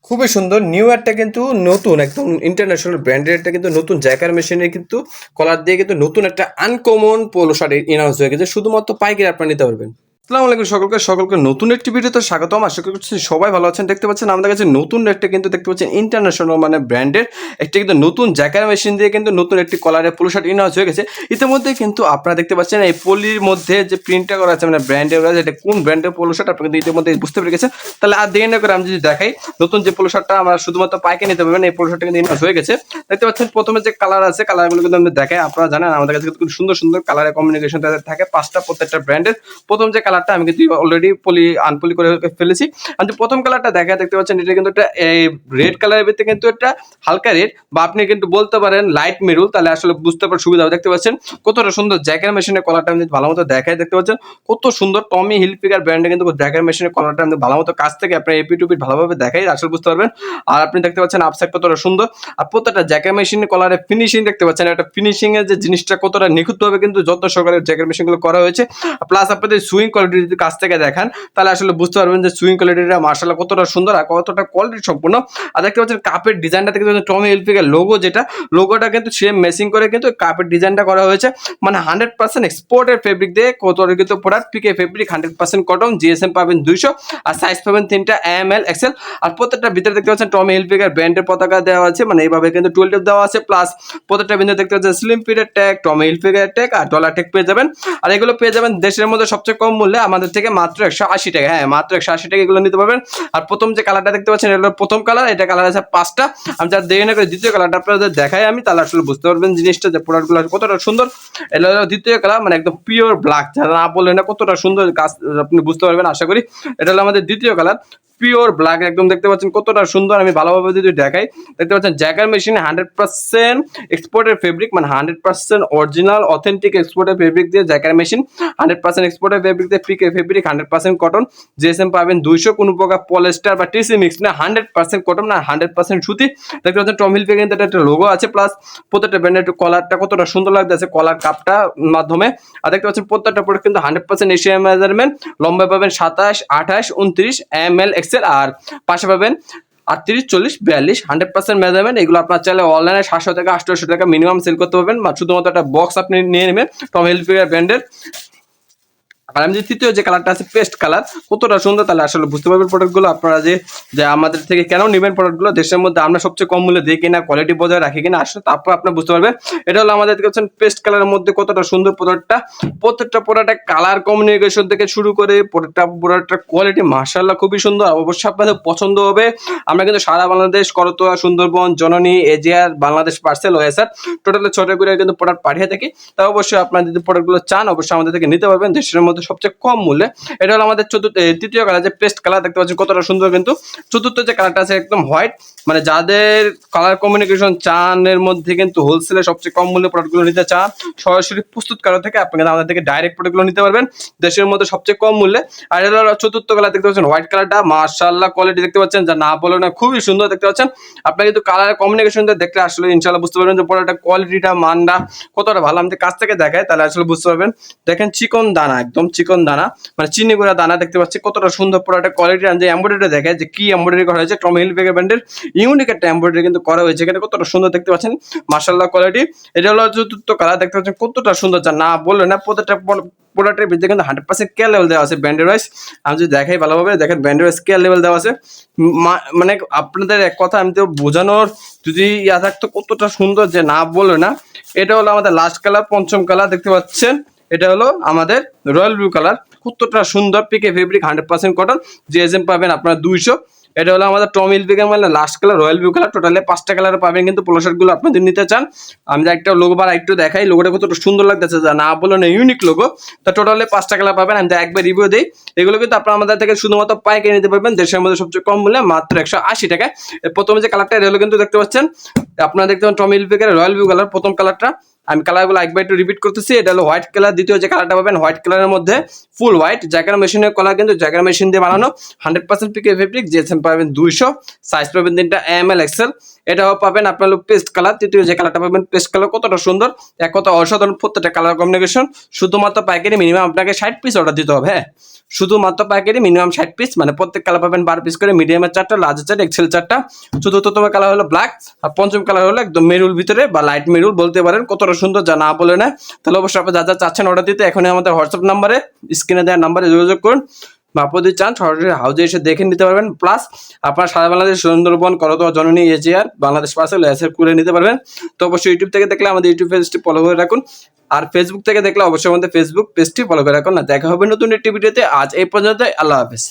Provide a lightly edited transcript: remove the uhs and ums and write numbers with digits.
খুবই সুন্দর নিউ একটা কিন্তু নতুন একদম ইন্টারন্যাশনাল ব্র্যান্ডের একটা কিন্তু নতুন জ্যাকার মেশিনে কিন্তু কলার দিয়ে কিন্তু নতুন একটা আনকমন পোলো শার্ট ইনাউন্স হয়ে গেছে শুধুমাত্র পাইকারি আপনারা নিতে পারবেন। আসসালামু আলাইকুম সকলকে নতুন একটি ভিডিওতে স্বাগতম। আশা করছি সবাই ভালো আছেন। দেখতে পাচ্ছেন আমাদের কাছে নতুন একটা কিন্তু দেখতে পাচ্ছেন ইন্টারন্যাশনাল মানে ব্র্যান্ডের একটা কিন্তু নতুন জ্যাকার মেশিন দিয়ে কিন্তু নতুন একটি কলারের পোলো শার্ট ইনাউন্স হয়ে গেছে। ইতিমধ্যে কিন্তু আপনারা দেখতে পাচ্ছেন এই পলির মধ্যে যে প্রিন্টটা করা আছে মানে ব্র্যান্ডের এটা কোন ব্র্যান্ডের পোলো শার্ট আপনারা কিন্তু ইতিমধ্যে বুঝতে পেরে গেছেন। তাহলে আর দেরি না করে আমি যদি দেখাই নতুন যে পোলো শার্টটা আমরা শুধুমাত্র পাইকারি নিতে পারবেন এই পোলো শার্টটা কিন্তু ইনাউন্স হয়ে গেছে। দেখতে পাচ্ছেন প্রথমে যে কালার আছে কালারগুলো কিন্তু আমি দেখাই। আপনারা জানেন আমাদের কাছে কিন্তু খুব সুন্দর সুন্দর কালারের কম্বিনেশন থাকে পাঁচটা প্রত্যেকটা ব্র্যান্ডের। প্রথম যে কালারটা আমি কিন্তু অলরেডি আনপলি করে ফেলেছি। আমি প্রথম কালারটা দেখা দেখতে পাচ্ছেন এটা কিন্তু একটা রেড কালারের ভিতরে কিন্তু একটা হালকা রেড বা আপনি কিন্তু বলতে পারেন লাইট মেরুন, তাহলে আসলে বুঝতে পারার সুবিধা হবে। দেখতে পাচ্ছেন কতটা সুন্দর জ্যাকের মেশিনের কলারটা আমি ভালো মতো দেখাই। দেখতে পাচ্ছেন কত সুন্দর টমি হিলফিগার ব্র্যান্ডে কিন্তু জ্যাকের মেশিনের কলারটা আমি ভালো মতো কাছ থেকে আপনার এপি টুপি ভালোভাবে দেখাই আসলে বুঝতে পারবেন। আর আপনি দেখতে পাচ্ছেন আপসাইড কতটা সুন্দর আর প্রত্যেকটা জ্যাকের মেশিনের কলারের ফিনিশিং দেখতে পাচ্ছেন একটা ফিনিশিং এর যে জিনিসটা কতটা নিখুঁতভাবে কিন্তু যত্ন সহকারে জ্যাকের মেশিনগুলো করা হয়েছে। প্লাস আপনাদের সুইং কোয়ালিটি যদি কাছ থেকে দেখান তাহলে আসলে বুঝতে পারবেন যে সুইং কোয়ালিটিটা মাশাআল্লাহ কতটা সুন্দর আর কতটা কোয়ালিটি সম্পূর্ণ। আর দেখতে পাচ্ছেন কাপের ডিজাইনটা দেখতে পাচ্ছেন টমি হিলফিগার লোগো, যেটা লোগোটা কিন্তু সেম মেসিং করে কিন্তু কাপের ডিজাইনটা করা হয়েছে। মানে 100% এক্সপোর্টের ফেব্রিক দিয়ে কতটা কিন্তু product pique fabric 100% cotton, GSM পাবেন 200 আর সাইজ পাবেন 3টা এম এল এক্সেল। আর প্রত্যেকটা ভিতরে দেখতে পাচ্ছেন টমি হিলফিগার ব্র্যান্ডের পতাকা দেওয়া আছে, মানে এইভাবে কিন্তু 12 দেওয়া আছে। প্লাস প্রত্যেকটা ভিতরে দেখতে পাচ্ছেন স্লিম ফিটের ট্যাগ, টমি হিলফিগার ট্যাগ আর ডলার ট্যাগ পেয়ে যাবেন। আর এগুলো পেয়ে যাবেন দেশের মধ্যে সবচেয়ে কম মূল্যে আমাদের থেকে মাত্র 180 টাকা। হ্যাঁ, মাত্র 180 টাকা এগুলো নিতে পারবেন। আর প্রথম যে কালারটা দেখতে পাচ্ছেন এটা হলো প্রথম কালার, এটা কালার আছে 5টা। আমি যার দেরি না করে দ্বিতীয় কালারটা আপনাদের দেখাই আমি, তাহলে আসলে বুঝতে পারবেন জিনিসটা যে প্রোডাক্টগুলো কতটা সুন্দর। এটা হলো দ্বিতীয় কালার, মানে একদম পিওর ব্ল্যাক, যারা না বললেন না কতটা সুন্দর কাজ আপনি বুঝতে পারবেন আশা করি। এটা হলো আমাদের দ্বিতীয় কালার, পিওর ব্ল্যাক একদম দেখতে পাচ্ছেন কতটা সুন্দর। আমি ভালোভাবে যদি দেখাই দেখতে পাচ্ছেন জ্যাকার মেশিন 100% এক্সপোর্টের ফেব্রিক, মানে 100% অরিজিনাল অথেন্টিক এক্সপোর্টের ফেব্রিক দিয়ে জ্যাকার মেশিন 100% এক্সপোর্টের ফেব্রিক দিয়ে পিকে ফেব্রিক 100% কটন, জিএসএম পাবেন 200, কোনো প্রকার পলিস্টার বা টিসি মিক্স না, 100% কটন না 100% সুতি। দেখতে পাচ্ছেন টম হিলফিগার কিন্তু একটা লোগো আছে। প্লাস প্রত্যেকটা ব্র্যান্ডের কলারটা কতটা সুন্দর লাগতেছে কলার কাপটা মাধ্যমে। আর দেখতে পাচ্ছেন প্রত্যেকটা প্রোডাক্ট কিন্তু 100% এশিয়া মেজারমেন্ট, লম্বা পাবেন 27, 28, 29 এমএল এক্সেল আর পাশে পাবেন 38, 40, 42 100% মেজারমেন্ট। এগুলো আপনার চাইলে অনলাইনে 700 থেকে 800 টাকা মিনিমাম সেল করতে পারবেন, শুধুমাত্র একটা বক্স আপনি নিয়ে নেবেন টম হিলফিগার ব্র্যান্ডের। আর আমি যে তৃতীয় যে কালারটা আছে পেস্ট কালার, কতটা সুন্দর, তাহলে আসলে বুঝতে পারবেন প্রোডাক্টগুলো আপনারা যে যে আমাদের থেকে কেন নেবেন প্রোডাক্টগুলো। দেশের মধ্যে আমরা সবচেয়ে কম মূল্যে দিই কিনা, কোয়ালিটি বজায় রাখি কিনা, আসলে তারপর আপনি বুঝতে পারবেন। এটা হলো আমাদের দেখছেন পেস্ট কালারের মধ্যে কতটা সুন্দর প্রোডাক্টটা। প্রত্যেকটা প্রোডাক্টের কালার কমিউনিকেশন থেকে শুরু করে প্রোডাক্টের কোয়ালিটি মাশাআল্লাহ খুবই সুন্দর, অবশ্যই আপনাদের পছন্দ হবে। আমরা কিন্তু সারা বাংলাদেশ করতোয়া, সুন্দরবন, জননী, এজিআর, বাংলাদেশ পার্সেল ওয়েসার টোটালি 6টা করে কিন্তু প্রোডাক্ট পাঠিয়ে থাকি। তা অবশ্যই আপনারা যদি প্রোডাক্টগুলো চান অবশ্যই আমাদের থেকে নিতে পারবেন দেশের মধ্যে সবচেয়ে কম মূল্যে। এটা হলো আমাদের তৃতীয় কালার যে পেস্ট কালার, দেখতে পাচ্ছেন কতটা সুন্দর। কিন্তু চতুর্থ যে কালারটা আছে একদম হোয়াইট, মানে যাদের কালার কমিউনিকেশন চান এর মধ্যে কিন্তু হোলসেলে সবচেয়ে কম মূল্যে প্রোডাক্টগুলো নিতে চান, সরাসরি প্রস্তুতকারক থেকে আপনি আমাদের থেকে ডাইরেক্ট প্রোডাক্টগুলো নিতে পারবেন দেশের মধ্যে সবচেয়ে কম মূল্যে। আর এটা হলো চতুর্থ কালার, দেখতে পাচ্ছেন হোয়াইট কালারটা মাশাআল্লাহ কোয়ালিটি দেখতে পাচ্ছেন, যা না বলে না খুবই সুন্দর দেখতে পাচ্ছেন। আপনি কিন্তু কালার কমিউনিকেশন দেখলে আসলে ইনশাআল্লাহ বুঝতে পারবেন যে প্রোডাক্টের কোয়ালিটিটা মানটা কতটা ভালো। আমি কাছ থেকে দেখাই তাহলে আসলে বুঝতে পারবেন। দেখেন চিকন দানা, একদম চিকন দানা, মানে চিনি গুঁড়া দানা দেখতে পাচ্ছি কতটা সুন্দর প্রোডাক্টের কোয়ালিটি। আমি যে এমব্রয়ডারি দেখে যে কি এমব্রয়ডারি করা হয়েছে, টম হিলফিগার ব্র্যান্ডের ইউনিক একটা এমব্রয়ডারি কিন্তু করা হয়েছে এখানে, কতটা সুন্দর দেখতে পাচ্ছেন মাশাআল্লাহ কোয়ালিটি। এটা হলো চতুর্থ কালার, দেখতে পাচ্ছেন কতটা সুন্দর, যা না বললে না। প্রত্যেকটা প্রোডাক্টের ভিতরে কিন্তু 100% কেয়ার লেভেল দেওয়া আছে ব্র্যান্ডের ওয়াইজ। আমি যদি দেখাই ভালোভাবে দেখেন ব্র্যান্ডের ওয়াইজ কেয়ার লেভেল দেওয়া আছে। মানে আপনাদের এক কথা আমি তো বোঝানোর যদি ইয়া থাকতো কতটা সুন্দর যে না বললে না। এটা হলো আমাদের লাস্ট কালার, পঞ্চম কালার, দেখতে পাচ্ছেন এটা হলো আমাদের রয়্যাল ব্লু কালার, কতটা সুন্দর পিকে ফেব্রিক 100% কটন, জিএসএম পাবেন আপনার 200। এটা হলো আমাদের টম হিলফিগার মানে last colour royal blue colour, টোটালে 5টা কালার পাবেন কিন্তু পোলো শার্টগুলো আপনি যদি নিতে চান। আমি একটা লোগো বার একটু দেখাই, লোগোটা কতটা সুন্দর লাগতেছে, যা না বলো না ইউনিক লোগো। তো টোটালে 5টা কালার পাবেন। আমি একবার রিভিউ দিই, এগুলো কিন্তু আপনারা আমাদের থেকে শুধুমাত্র পাইকারি নিতে পারবেন দেশের মধ্যে সবচেয়ে কম মূল্যে মাত্র 180 টাকায়। প্রথমে যে কালারটা এটা হলো কিন্তু দেখতে পাচ্ছেন আপনারা দেখতে পাচ্ছেন Tom Hilfiger royal blue colour প্রথম কালারটা। আমি কালারগুলো একবার একটু রিপিট করতেছি। এটা হলো হোয়াইট কালার, দ্বিতীয় যে কালারটা পাবেন হোয়াইট কালারের মধ্যে ফুল হোয়াইট, জ্যাকার মেশিনের কলার কিন্তু জ্যাকার মেশিন দিয়ে বানানো 100% পিকে ফেব্রিক, জিএসএম পাবেন 200, সাইজ পাবেন 3টা এমএল এক্সেল। এটাও পাবেন আপনার হলো পেস্ট কালার, তৃতীয় যে কালারটা পাবেন পেস্ট কালার, কতটা সুন্দর, এক কথা অসাধারণ প্রত্যেকটা কালার কম্বিনেশন। শুধুমাত্র পাইকারি মিনিমাম আপনাকে 60 পিস অর্ডার দিতে হবে। হ্যাঁ, শুধুমাত্র পাইকারি মিনিমাম 60 পিস, মানে প্রত্যেক কালার পাবেন 12 পিস করে, মিডিয়ামের 4টা, লার্জের 4টা, এক্সেল 4টা। চতুর্থতম কালার হলো ব্ল্যাক, আর পঞ্চম কালার হলো একদম মেরুল ভিতরে বা লাইট মেরুল বলতে পারেন, কতটা সুন্দর যা না বলে না। তাহলে অবশ্যই আপনি যা যা চাচ্ছেন অর্ডার দিতে এখনই আমাদের হোয়াটসঅ্যাপ নাম্বারে, স্ক্রিনে দেওয়ার নাম্বারে যোগাযোগ করুন, বা আপনি যদি চান সরাসরি হাউজে এসে দেখে নিতে পারবেন। প্লাস আপনার সারা বাংলাদেশ সুন্দরবন, করতোয়া, জননী, এজিআর, বাংলাদেশ পার্সেল এসে করে নিতে পারবেন। তো অবশ্যই ইউটিউব থেকে দেখলে আমাদের ইউটিউব পেজটি ফলো করে রাখুন, আর ফেসবুক থেকে দেখলে অবশ্যই আমাদের ফেসবুক পেজটি ফলো করে রাখুন। না দেখা হবে নতুন একটি ভিডিওতে। আজ এই পর্যন্ত, আল্লাহ হাফেজ।